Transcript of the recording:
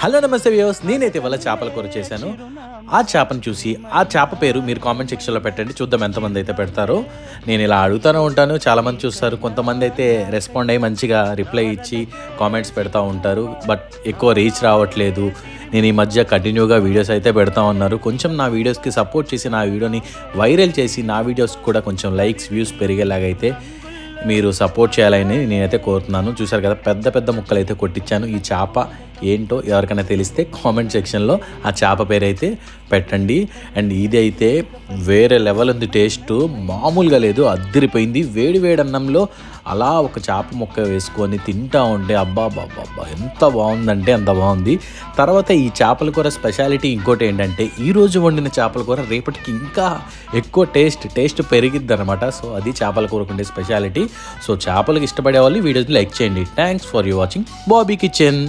Hello నమస్తే viewers, నేనైతే ఇవాళ చేపల కూర చేశాను. ఆ చేపను చూసి ఆ చేప పేరు మీరు కామెంట్ సెక్షన్లో పెట్టండి, చూద్దాం ఎంతమంది అయితే పెడతారో. నేను ఇలా అడుగుతూనే ఉంటాను, చాలామంది చూస్తారు. కొంతమంది అయితే రెస్పాండ్ అయ్యి మంచిగా రిప్లై ఇచ్చి కామెంట్స్ పెడతా ఉంటారు, బట్ ఎక్కువ రీచ్ రావట్లేదు. నేను ఈ మధ్య కంటిన్యూగా వీడియోస్ అయితే పెడతా ఉన్నారు. కొంచెం నా వీడియోస్కి సపోర్ట్ చేసి నా వీడియోని వైరల్ చేసి నా వీడియోస్ కూడా కొంచెం లైక్స్ వ్యూస్ పెరిగేలాగైతే మీరు సపోర్ట్ చేయాలని నేనైతే కోరుతున్నాను. చూశారు కదా, పెద్ద పెద్ద ముక్కలు అయితే కొట్టించాను. ఈ చేప ఏంటో ఎవరికైనా తెలిస్తే కామెంట్ సెక్షన్లో ఆ చేప పేరు అయితే పెట్టండి. అండ్ ఇది అయితే వేరే లెవెల్ ఉంది, టేస్ట్ మామూలుగా లేదు, అద్దరిపోయింది. వేడి వేడి అన్నంలో అలా ఒక చేప ముక్క వేసుకొని తింటా ఉంటే అబ్బా బాబా ఎంత బాగుందంటే అంత బాగుంది. తర్వాత ఈ చేపల కూర స్పెషాలిటీ ఇంకోటి ఏంటంటే, ఈరోజు వండిన చేపల కూర రేపటికి ఇంకా ఎక్కువ టేస్ట్ పెరిగిద్ది అనమాట. సో అది చేపల కూరకు ఉండే స్పెషాలిటీ. సో చేపలకు ఇష్టపడే వాళ్ళు వీడియోని లైక్ చేయండి. Thanks for you watching Bobby kitchen.